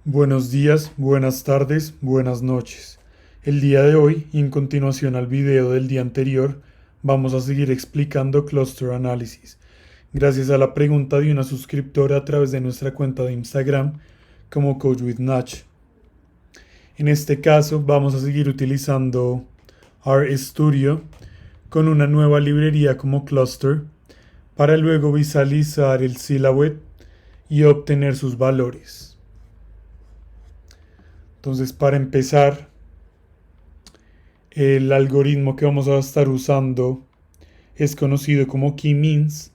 Buenos días, buenas tardes, buenas noches. El día de hoy, y en continuación al video del día anterior, vamos a seguir explicando Cluster Analysis, gracias a la pregunta de una suscriptora a través de nuestra cuenta de Instagram como Coach with Natch. En este caso, vamos a seguir utilizando RStudio con una nueva librería como Cluster para luego visualizar el Silhouette y obtener sus valores. Entonces, para empezar, el algoritmo que vamos a estar usando es conocido como K-means,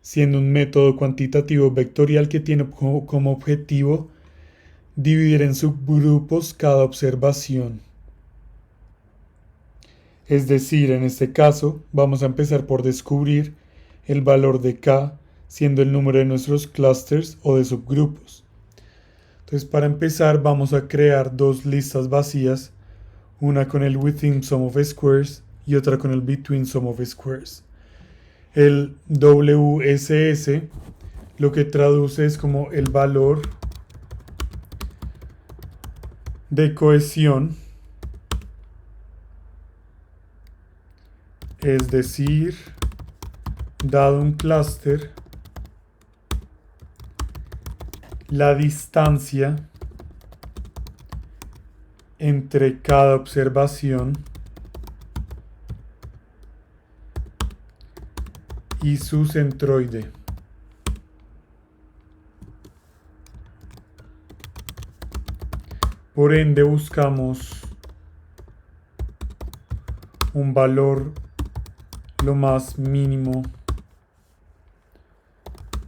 siendo un método cuantitativo vectorial que tiene como objetivo dividir en subgrupos cada observación. Es decir, en este caso, vamos a empezar por descubrir el valor de K, siendo el número de nuestros clusters o de subgrupos. Entonces, para empezar, vamos a crear dos listas vacías, una con el within sum of squares y otra con el between sum of squares. El WSS lo que traduce es como el valor de cohesión, es decir, dado un clúster, la distancia entre cada observación y su centroide. Por ende, buscamos un valor lo más mínimo,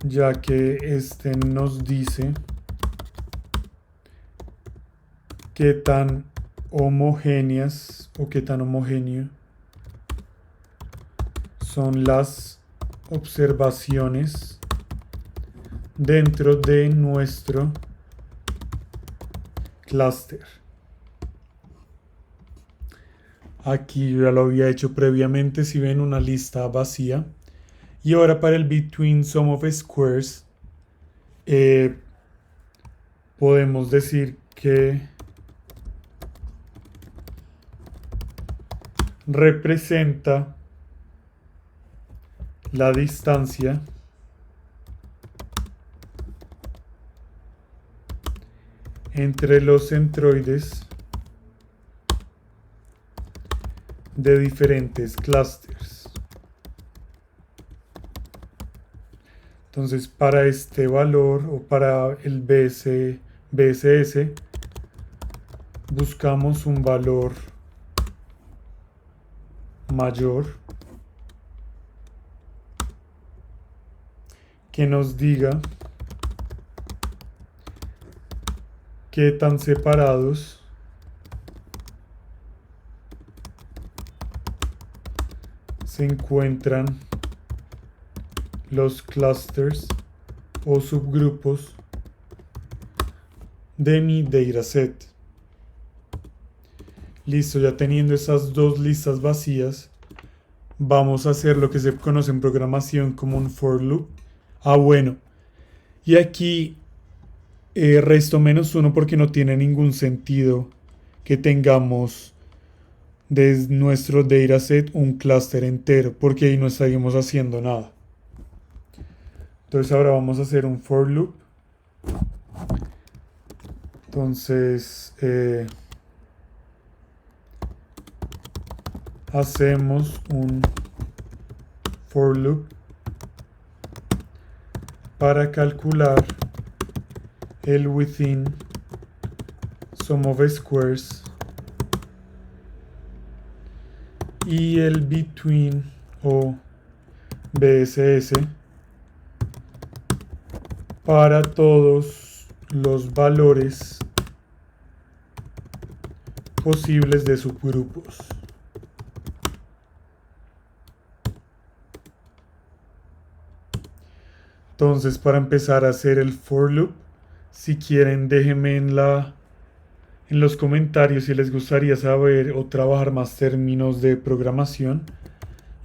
ya que este nos dice qué tan homogéneas o qué tan homogéneo son las observaciones dentro de nuestro clúster. Aquí yo ya lo había hecho previamente, si ven, una lista vacía. Y ahora para el between sum of squares podemos decir que representa la distancia entre los centroides de diferentes clústeres. Entonces, para este valor o para el BSS buscamos un valor mayor que nos diga qué tan separados se encuentran los clusters o subgrupos de mi dataset. Listo, ya teniendo esas dos listas vacías, vamos a hacer lo que se conoce en programación como un for loop. Bueno, y aquí resto -1 porque no tiene ningún sentido que tengamos de nuestro dataset un clúster entero, porque ahí no estaríamos haciendo nada. Entonces ahora vamos a hacer un for loop. Entonces hacemos un for loop para calcular el within sum of squares y el between o BSS para todos los valores posibles de subgrupos. Entonces, para empezar a hacer el for loop, si quieren déjenme en los comentarios si les gustaría saber o trabajar más términos de programación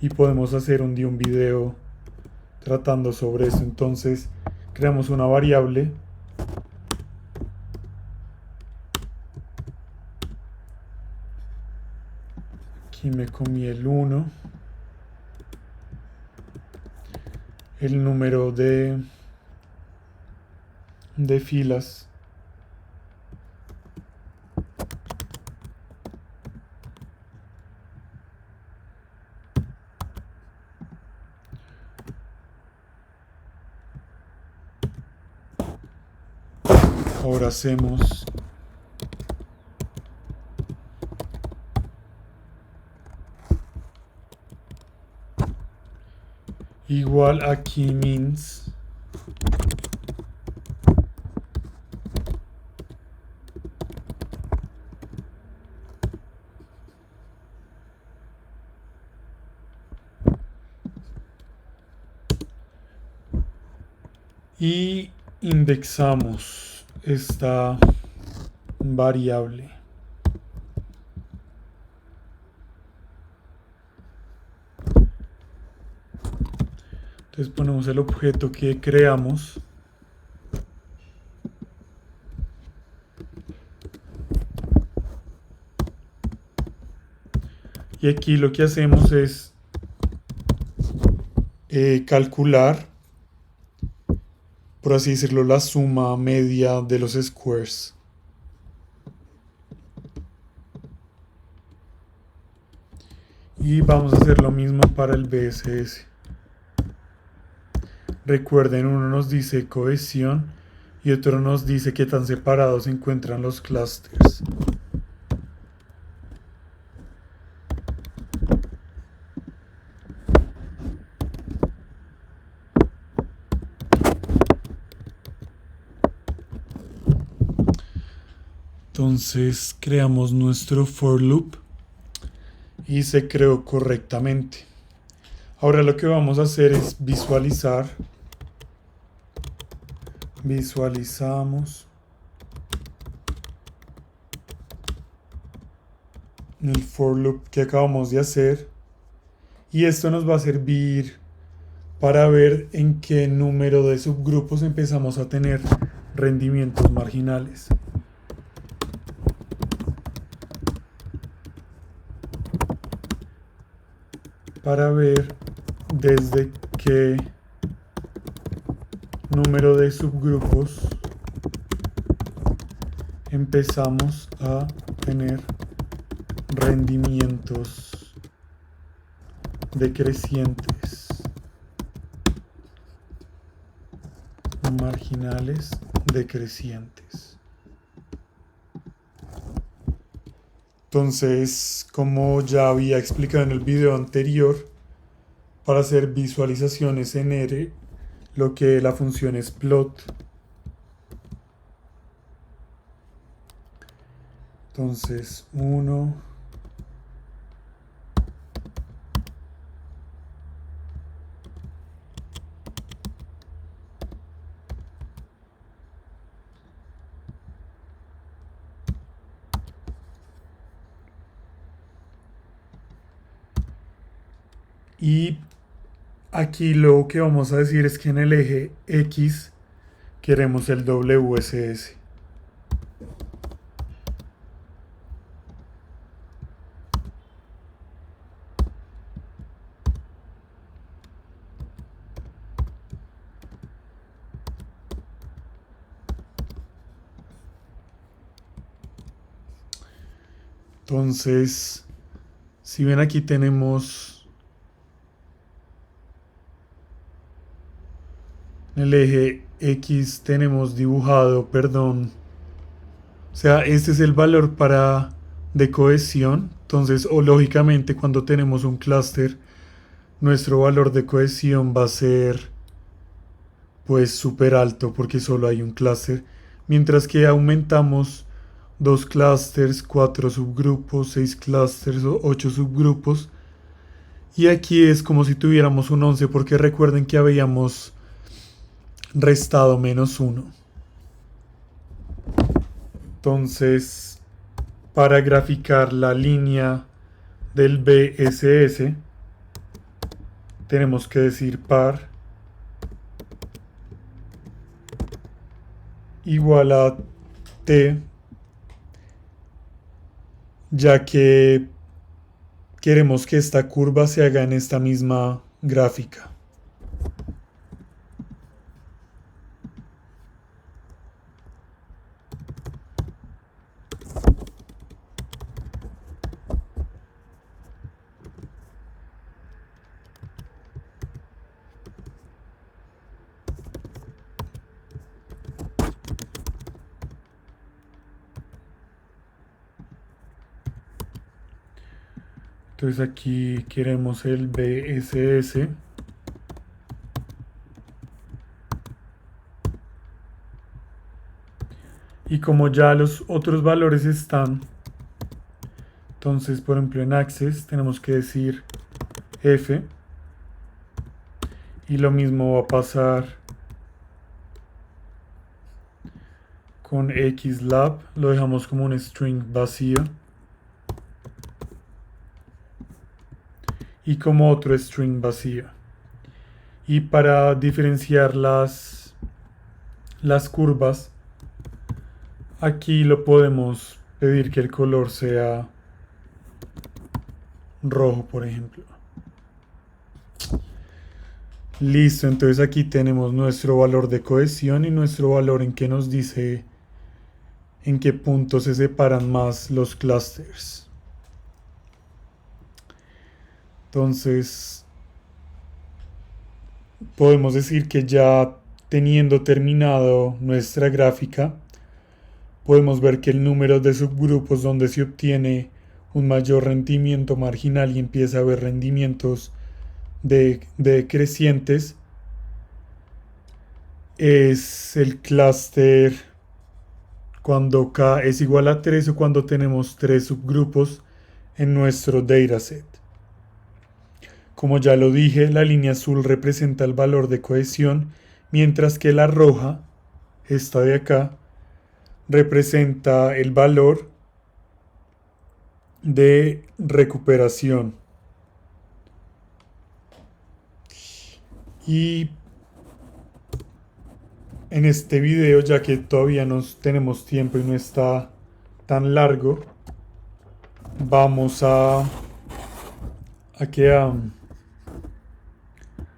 y podemos hacer un video tratando sobre eso. Entonces creamos una variable Aquí me comí el 1. El número de filas. Ahora hacemos igual aquí means y indexamos esta variable. Entonces ponemos el objeto que creamos. Y aquí lo que hacemos es calcular, por así decirlo, la suma media de los squares. Y vamos a hacer lo mismo para el BSS. Recuerden, uno nos dice cohesión y otro nos dice qué tan separados se encuentran los clústeres. Entonces creamos nuestro for loop y se creó correctamente. Ahora lo que vamos a hacer es visualizar. Visualizamos el for loop que acabamos de hacer y esto nos va a servir para ver en qué número de subgrupos empezamos a tener rendimientos marginales. Para ver desde qué número de subgrupos empezamos a tener rendimientos decrecientes, marginales decrecientes. Entonces, como ya había explicado en el video anterior, para hacer visualizaciones en R, lo que la función es plot. Entonces, 1, y aquí lo que vamos a decir es que en el eje X queremos el WSS. Entonces, si ven aquí tenemos el eje X, tenemos dibujado, perdón. O sea, este es el valor de cohesión. Entonces, o lógicamente, cuando tenemos un clúster, nuestro valor de cohesión va a ser pues súper alto porque solo hay un clúster. Mientras que aumentamos 2 clústeres, 4 subgrupos, 6 clústeres, 8 subgrupos. Y aquí es como si tuviéramos un 11 porque recuerden que habíamos restado -1. Entonces, para graficar la línea del BSS, tenemos que decir par igual a t, ya que queremos que esta curva se haga en esta misma gráfica. Entonces aquí queremos el BSS. Y como ya los otros valores están, entonces por ejemplo en Access tenemos que decir F. Y lo mismo va a pasar con xlab, lo dejamos como un string vacío. Y como otro string vacío. Y para diferenciar las curvas, aquí lo podemos pedir que el color sea rojo, por ejemplo. Listo, entonces aquí tenemos nuestro valor de cohesión y nuestro valor en que nos dice en qué puntos se separan más los clusters. Entonces, podemos decir que ya teniendo terminado nuestra gráfica, podemos ver que el número de subgrupos donde se obtiene un mayor rendimiento marginal y empieza a haber rendimientos decrecientes es el clúster cuando k es igual a 3 o cuando tenemos 3 subgrupos en nuestro dataset. Como ya lo dije, la línea azul representa el valor de cohesión, mientras que la roja, esta de acá, representa el valor de recuperación. Y en este video, ya que todavía no tenemos tiempo y no está tan largo, vamos a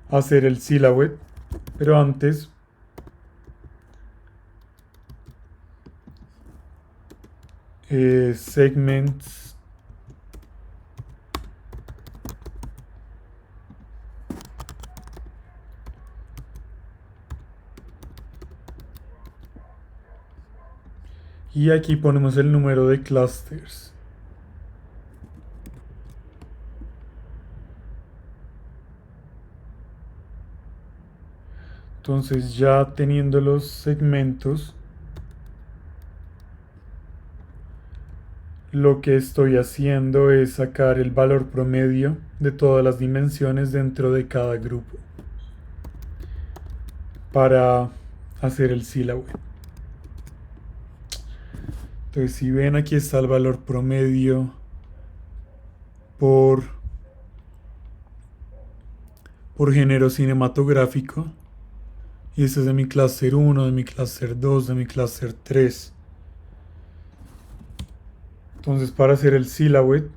hacer el silhouette, pero antes segments y aquí ponemos el número de clusters. Entonces ya teniendo los segmentos, lo que estoy haciendo es sacar el valor promedio de todas las dimensiones dentro de cada grupo para hacer el silhouette. Entonces si ven, aquí está el valor promedio por género cinematográfico. Y este es de mi cluster 1, de mi cluster 2, de mi cluster 3. Entonces para hacer el silhouette,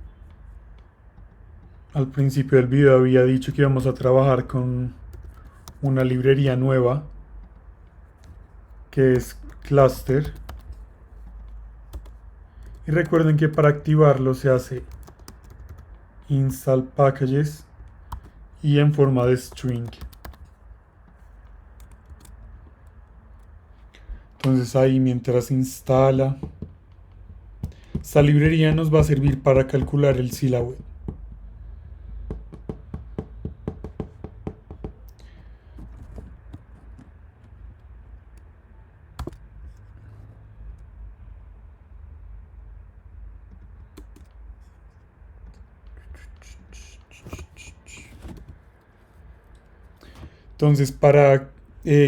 al principio del video había dicho que íbamos a trabajar con una librería nueva que es cluster. Y recuerden que para activarlo se hace install packages y en forma de string. Entonces ahí mientras instala, esta librería nos va a servir para calcular el silhouette. Entonces para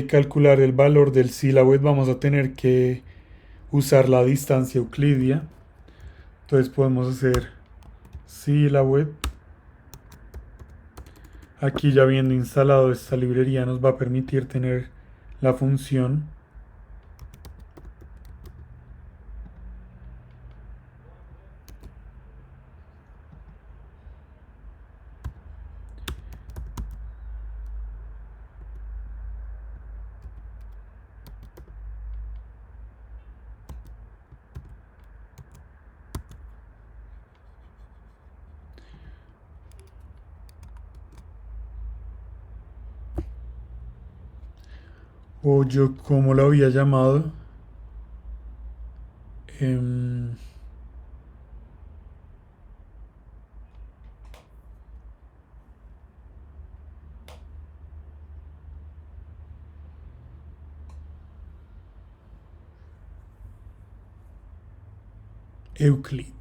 calcular el valor del silhouette vamos a tener que usar la distancia euclidia. Entonces podemos hacer silhouette. Aquí ya habiendo instalado esta librería nos va a permitir tener la función o yo como lo había llamado, em, Euclid.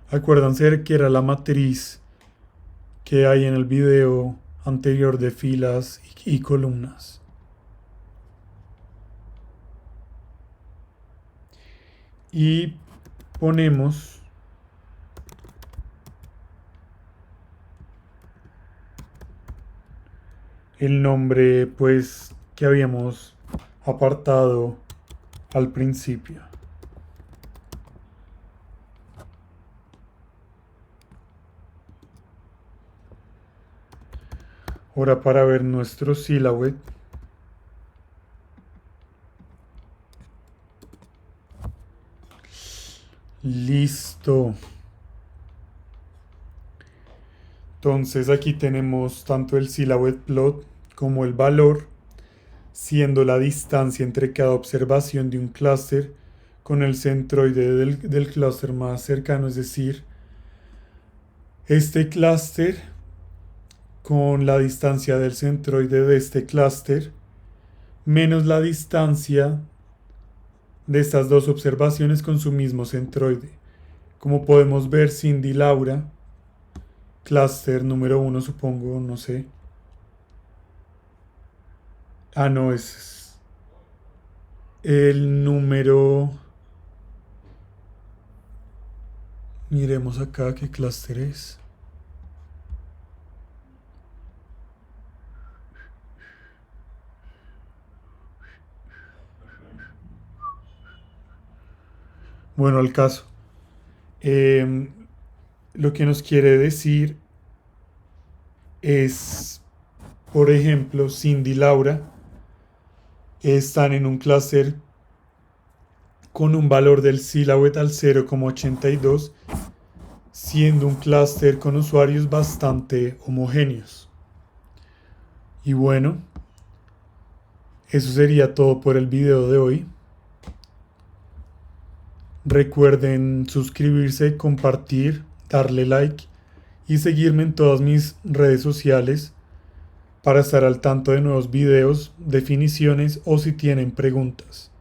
Acuérdense que era la matriz que hay en el video anterior de filas y columnas. Y ponemos el nombre pues que habíamos apartado al principio. Ahora para ver nuestro Silhouette, listo. Entonces aquí tenemos tanto el Silhouette plot como el valor, siendo la distancia entre cada observación de un clúster con el centroide del clúster más cercano, es decir, este clúster con la distancia del centroide de este clúster menos la distancia de estas dos observaciones con su mismo centroide. Como podemos ver, Cindy y Laura, clúster número 1 supongo, no sé. Ah, no, es el número... Miremos acá qué clúster es. Bueno, al caso. Lo que nos quiere decir es, por ejemplo, Cindy y Laura están en un clúster con un valor del Silhouette al 0,82, siendo un clúster con usuarios bastante homogéneos. Y bueno, eso sería todo por el video de hoy. Recuerden suscribirse, compartir, darle like y seguirme en todas mis redes sociales para estar al tanto de nuevos videos, definiciones o si tienen preguntas.